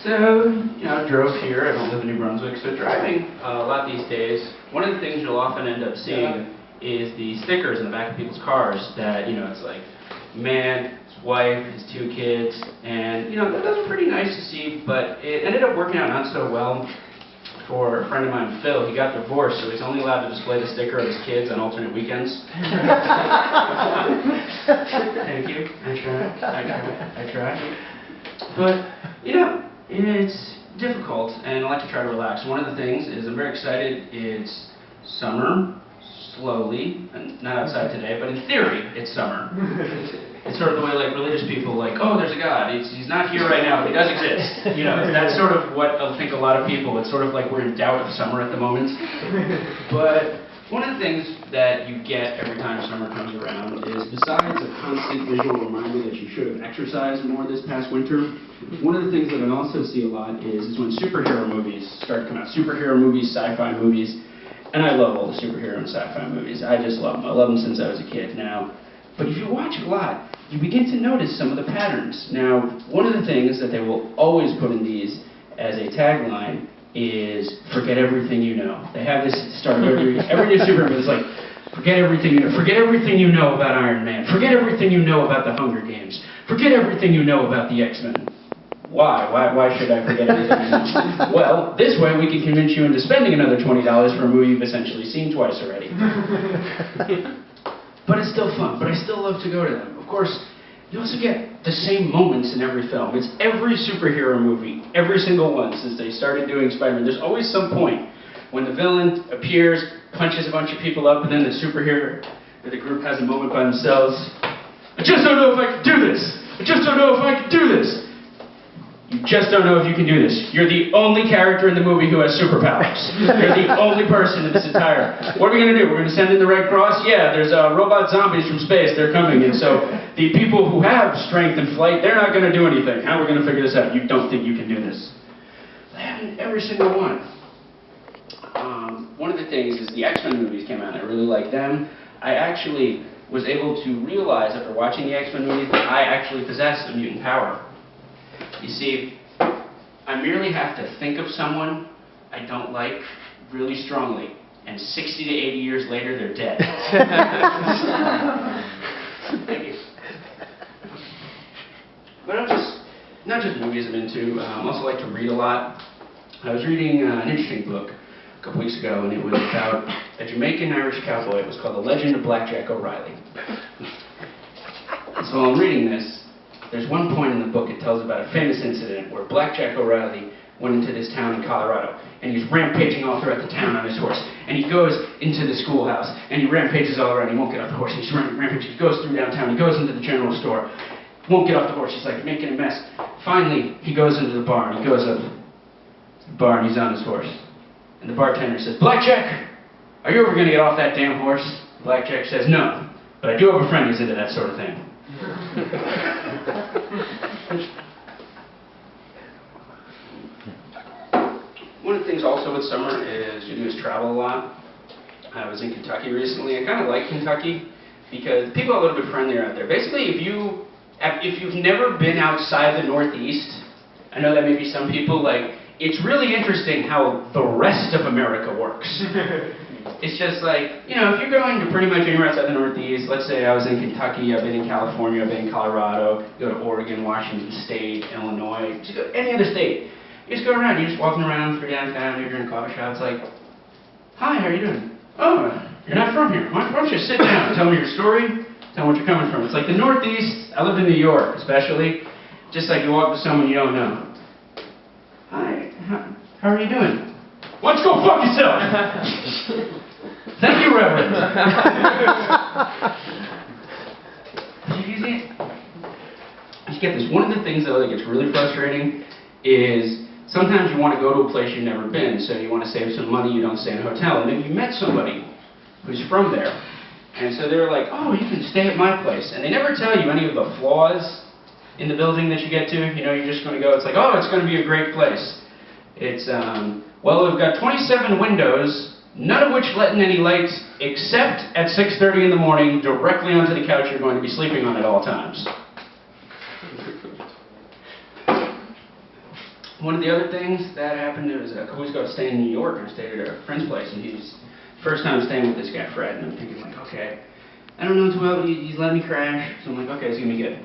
So, I drove here. I don't live in New Brunswick, so driving a lot these days, one of the things you'll often end up seeing is the stickers in the back of people's cars that, it's like man, his wife, his 2 kids, and, those are pretty nice to see, but it ended up working out not so well for a friend of mine, Phil. He got divorced, so he's only allowed to display the sticker of his kids on alternate weekends. Thank you. I try. But, it's difficult, and I like to try to relax. One of the things is I'm very excited. It's summer, slowly, and not outside today, but in theory, it's summer. It's sort of the way religious people oh, there's a God. He's not here right now, but he does exist. That's sort of what I think a lot of people, it's sort of like we're in doubt of summer at the moment. But one of the things that you get every time summer comes around is, besides a constant visual reminder that you should have exercised more this past winter, one of the things that I also see a lot is when superhero movies start to come out. Superhero movies, sci-fi movies, and I love all the superhero and sci-fi movies. I just love them. I love them since I was a kid. Now, but if you watch a lot, you begin to notice some of the patterns. Now, one of the things that they will always put in these as a tagline is forget everything you know. They have this start every new superhero movie. It's like, forget everything you know. Forget everything you know about Iron Man. Forget everything you know about the Hunger Games. Forget everything you know about the X-Men. Why? Why should I forget everything? Well, this way we can convince you into spending another $20 for a movie you've essentially seen twice already. But it's still fun. But I still love to go to them. Of course, you also get the same moments in every film. It's every superhero movie, every single one since they started doing Spider-Man. There's always some point when the villain appears, punches a bunch of people up, and then the superhero or the group has a moment by themselves. I just don't know if I can do this. I just don't know if I can do this. You just don't know if you can do this. You're the only character in the movie who has superpowers. You're the only person in this entire... What are we going to do? We're going to send in the Red Cross? Yeah, there's robot zombies from space. They're coming. And so the people who have strength and flight, they're not going to do anything. How are we going to figure this out? You don't think you can do this. They haven't every single one. One of the things is the X-Men movies came out. I really like them. I actually was able to realize after watching the X-Men movies that I actually possess a mutant power. You see, I merely have to think of someone I don't like really strongly, and 60 to 80 years later, they're dead. Thank you. But not just movies I'm into, I also like to read a lot. I was reading an interesting book a couple weeks ago, and it was about a Jamaican-Irish cowboy. It was called The Legend of Blackjack O'Reilly. And so while I'm reading this, there's one point in the book it tells about a famous incident where Blackjack O'Reilly went into this town in Colorado, and he's rampaging all throughout the town on his horse, and he goes into the schoolhouse, and he rampages all around. He won't get off the horse. He's rampaging. He goes through downtown. He goes into the general store. Won't get off the horse. He's like making a mess. Finally, he goes into the bar, and he goes up to the bar, and he's on his horse. And the bartender says, "Blackjack, are you ever going to get off that damn horse?" Blackjack says, "No, but I do have a friend who's into that sort of thing." One of the things also with summer is travel a lot. I was in Kentucky recently. I kind of like Kentucky because people are a little bit friendlier out there. Basically, if you've never been outside the Northeast, I know that maybe some people it's really interesting how the rest of America works. It's just if you're going to pretty much anywhere outside the Northeast, let's say I was in Kentucky, I've been in California, I've been in Colorado, you go to Oregon, Washington State, Illinois, just go to any other state. You just go around, you're just walking around through downtown, you're in coffee shops, "Hi, how are you doing?" "Oh, you're not from here. Why don't you sit down and tell me your story, tell me where you're coming from." It's like the Northeast, I lived in New York especially, just like you walk to someone you don't know. "Hi, how are you doing?" "Why don't you go fuck yourself?" "Thank you, Reverend." You get this. One of the things, though, that gets really frustrating is sometimes you want to go to a place you've never been, so you want to save some money, you don't stay in a hotel. And then you met somebody who's from there. And so they're like, "Oh, you can stay at my place." And they never tell you any of the flaws in the building that you get to. You're just going to go, it's like, "Oh, it's going to be a great place." It's, well, we've got 27 windows, none of which let in any light, except at 6:30 in the morning, directly onto the couch you're going to be sleeping on at all times. One of the other things that happened was a couple weeks ago I was staying in New York, and I stayed at a friend's place, and he's first time staying with this guy, Fred, and I'm thinking like, okay, I don't know too well, but he's letting me crash, so I'm like, okay, it's gonna be good.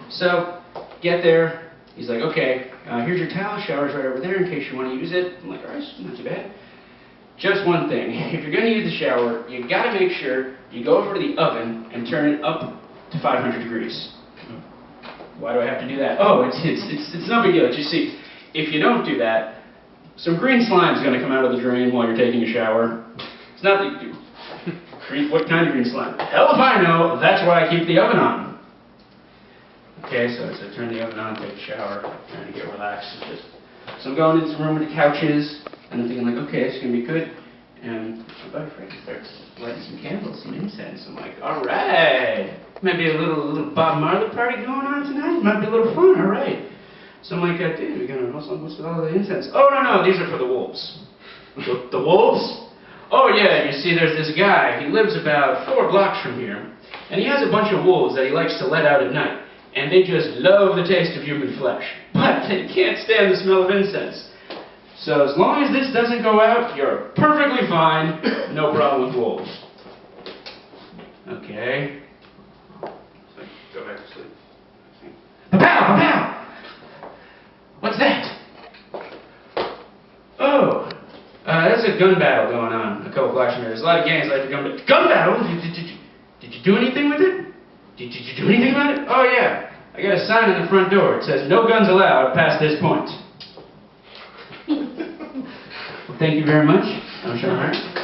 So, get there, he's like, okay, here's your towel, shower's right over there in case you want to use it. I'm like, alright, not too bad. Just one thing, if you're gonna use the shower, you gotta make sure you go over to the oven and turn it up to 500 degrees. Why do I have to do that? Oh, it's no big deal. Just see, if you don't do that, some green slime is going to come out of the drain while you're taking a shower. It's not that you do. What kind of green slime? Hell if I know. That's why I keep the oven on. Okay, so I turn the oven on, take a shower, trying to get relaxed. So I'm going into the room with the couches, and I'm thinking like, okay, it's going to be good. And my buddy Frank starts lighting some candles, some incense. I'm like, all right, maybe a little Bob Marley party going on tonight. Might be a little fun, all right. So I'm like, dude, we're gonna what's with all the incense? Oh no, these are for the wolves. The wolves? Oh yeah, you see, there's this guy. He lives about 4 blocks from here, and he has a bunch of wolves that he likes to let out at night, and they just love the taste of human flesh, but they can't stand the smell of incense. So as long as this doesn't go out, you're perfectly fine. No problem with wolves. Okay. So go back to sleep. Pa-pow! Pa-pow! What's that? Oh, there's a gun battle going on a couple blocks from here. There's a lot of gangs like the gun battle. Did you do anything with it? Did you do anything about it? Oh yeah, I got a sign in the front door. It says no guns allowed past this point. Thank you very much. I'm Shawn.